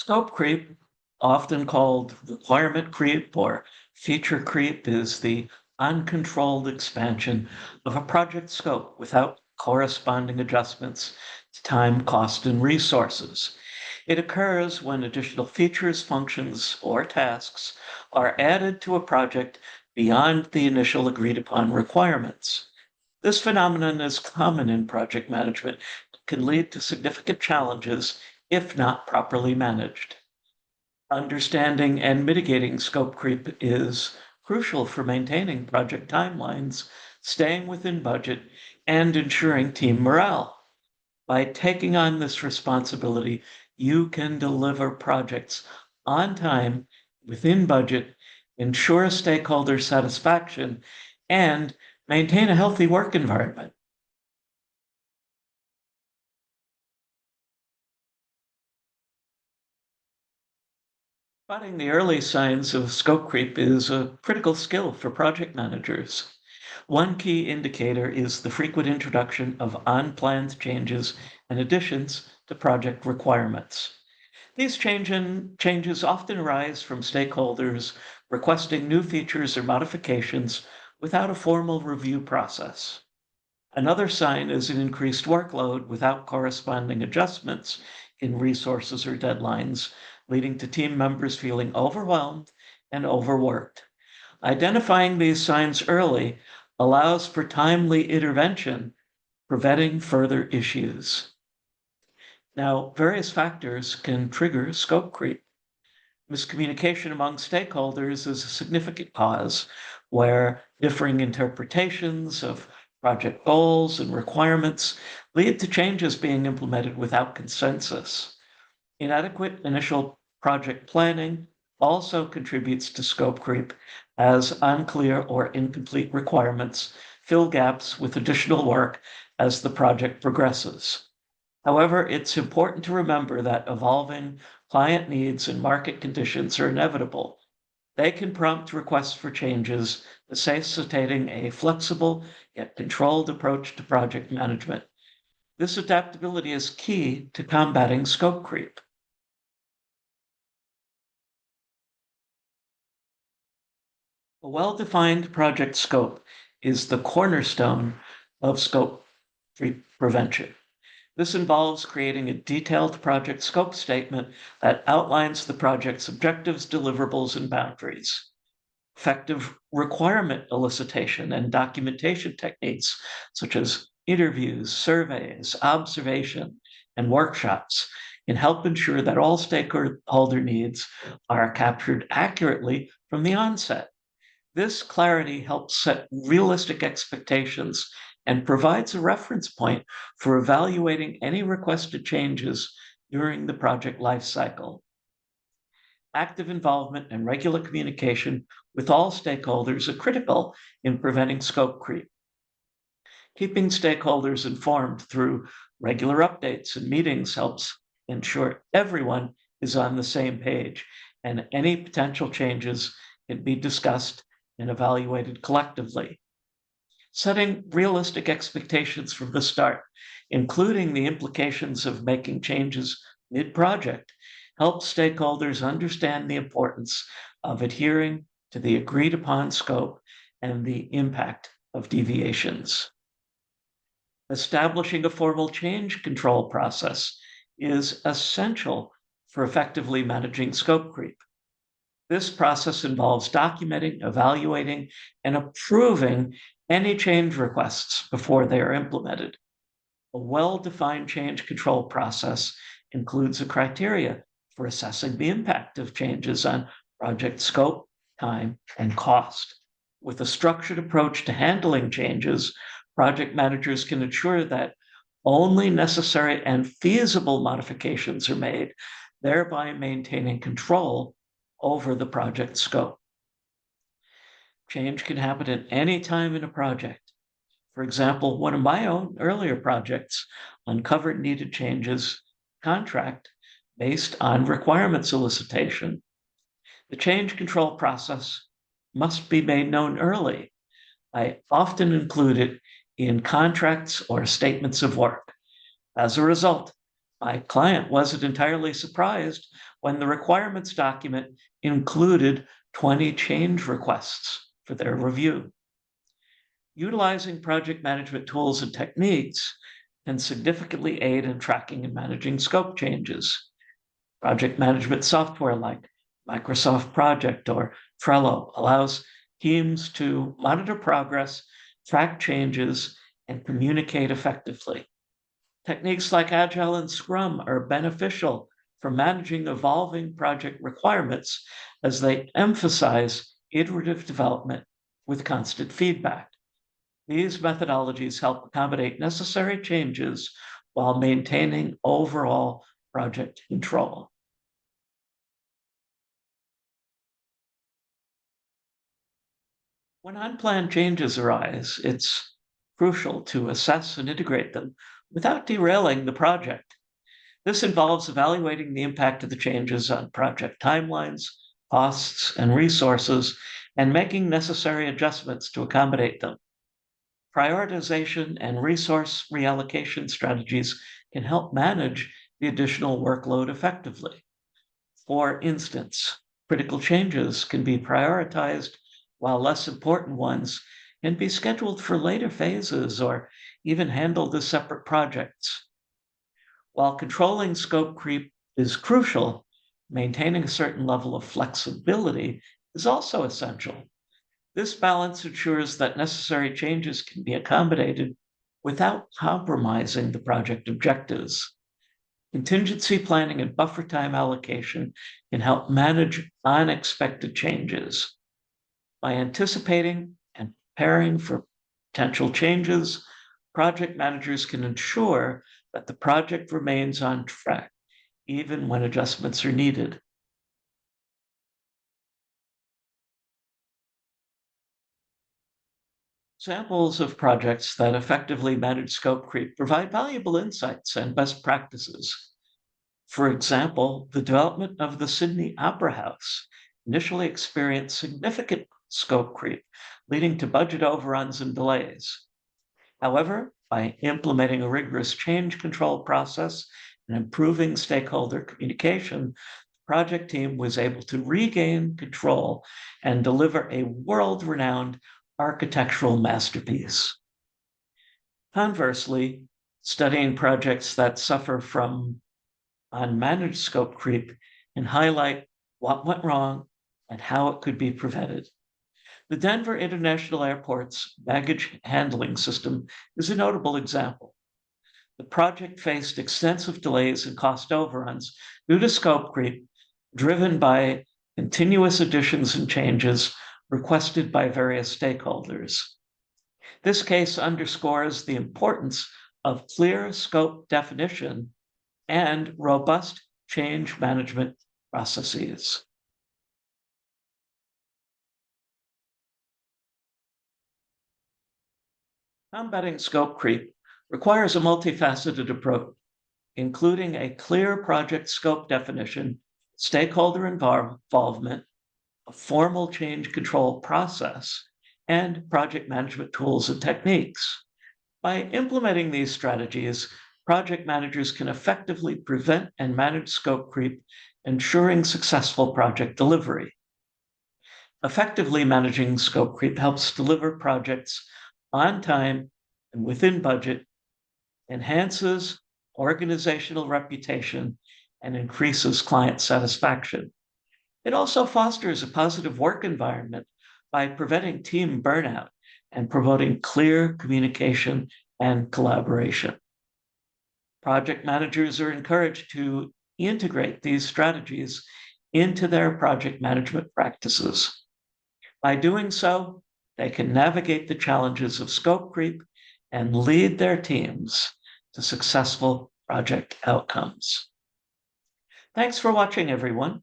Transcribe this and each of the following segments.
Scope creep, often called requirement creep or feature creep, is the uncontrolled expansion of a project scope without corresponding adjustments to time, cost, and resources. It occurs when additional features, functions, or tasks are added to a project beyond the initial agreed upon requirements. This phenomenon is common in project management, can lead to significant challenges if not properly managed. Understanding and mitigating scope creep is crucial for maintaining project timelines, staying within budget, and ensuring team morale. By taking on this responsibility, you can deliver projects on time, within budget, ensure stakeholder satisfaction, and maintain a healthy work environment. Spotting the early signs of scope creep is a critical skill for project managers. One key indicator is the frequent introduction of unplanned changes and additions to project requirements. These changes often arise from stakeholders requesting new features or modifications without a formal review process. Another sign is an increased workload without corresponding adjustments in resources or deadlines, leading to team members feeling overwhelmed and overworked. Identifying these signs early allows for timely intervention, preventing further issues. Now, various factors can trigger scope creep. Miscommunication among stakeholders is a significant cause where differing interpretations of project goals and requirements lead to changes being implemented without consensus. Inadequate initial project planning also contributes to scope creep, as unclear or incomplete requirements fill gaps with additional work as the project progresses. However, it's important to remember that evolving client needs and market conditions are inevitable. They can prompt requests for changes, necessitating a flexible yet controlled approach to project management. This adaptability is key to combating scope creep. A well-defined project scope is the cornerstone of scope creep prevention. This involves creating a detailed project scope statement that outlines the project's objectives, deliverables, and boundaries. Effective requirement elicitation and documentation techniques, such as interviews, surveys, observation, and workshops, can help ensure that all stakeholder needs are captured accurately from the onset. This clarity helps set realistic expectations and provides a reference point for evaluating any requested changes during the project lifecycle. Active involvement and regular communication with all stakeholders are critical in preventing scope creep. Keeping stakeholders informed through regular updates and meetings helps ensure everyone is on the same page and any potential changes can be discussed and evaluated collectively. Setting realistic expectations from the start, including the implications of making changes mid-project, helps stakeholders understand the importance of adhering to the agreed upon scope and the impact of deviations. Establishing a formal change control process is essential for effectively managing scope creep. This process involves documenting, evaluating, and approving any change requests before they are implemented. A well-defined change control process includes a criteria for assessing the impact of changes on project scope, time, and cost. With a structured approach to handling changes, project managers can ensure that only necessary and feasible modifications are made, thereby maintaining control over the project scope. Change can happen at any time in a project. For example, one of my own earlier projects uncovered needed changes contract based on requirement solicitation. The change control process must be made known early. I often include it in contracts or statements of work. As a result, my client wasn't entirely surprised when the requirements document included 20 change requests for their review. Utilizing project management tools and techniques can significantly aid in tracking and managing scope changes. Project management software like Microsoft Project or Trello allows teams to monitor progress, track changes, and communicate effectively. Techniques like Agile and Scrum are beneficial for managing evolving project requirements as they emphasize iterative development with constant feedback. These methodologies help accommodate necessary changes while maintaining overall project control. When unplanned changes arise, it's crucial to assess and integrate them without derailing the project. This involves evaluating the impact of the changes on project timelines, costs, and resources, and making necessary adjustments to accommodate them. Prioritization and resource reallocation strategies can help manage the additional workload effectively. For instance, critical changes can be prioritized while less important ones can be scheduled for later phases or even handled as separate projects. While controlling scope creep is crucial, maintaining a certain level of flexibility is also essential. This balance ensures that necessary changes can be accommodated without compromising the project objectives. Contingency planning and buffer time allocation can help manage unexpected changes. By anticipating and preparing for potential changes, project managers can ensure that the project remains on track, even when adjustments are needed. Examples of projects that effectively manage scope creep provide valuable insights and best practices. For example, the development of the Sydney Opera House initially experienced significant scope creep, leading to budget overruns and delays. However, by implementing a rigorous change control process and improving stakeholder communication, the project team was able to regain control and deliver a world-renowned architectural masterpiece. Conversely, studying projects that suffer from unmanaged scope creep can highlight what went wrong and how it could be prevented. The Denver International Airport's baggage handling system is a notable example. The project faced extensive delays and cost overruns due to scope creep, driven by continuous additions and changes requested by various stakeholders. This case underscores the importance of clear scope definition and robust change management processes. Combating scope creep requires a multifaceted approach, including a clear project scope definition, stakeholder involvement, a formal change control process, and project management tools and techniques. By implementing these strategies, project managers can effectively prevent and manage scope creep, ensuring successful project delivery. Effectively managing scope creep helps deliver projects on time and within budget, enhances organizational reputation, and increases client satisfaction. It also fosters a positive work environment by preventing team burnout and promoting clear communication and collaboration. Project managers are encouraged to integrate these strategies into their project management practices. By doing so, they can navigate the challenges of scope creep and lead their teams to successful project outcomes. Thanks for watching, everyone.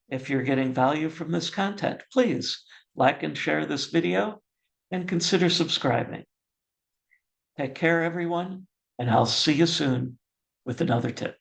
If you're getting value from this content, please like and share this video and consider subscribing. Take care, everyone, and I'll see you soon with another tip.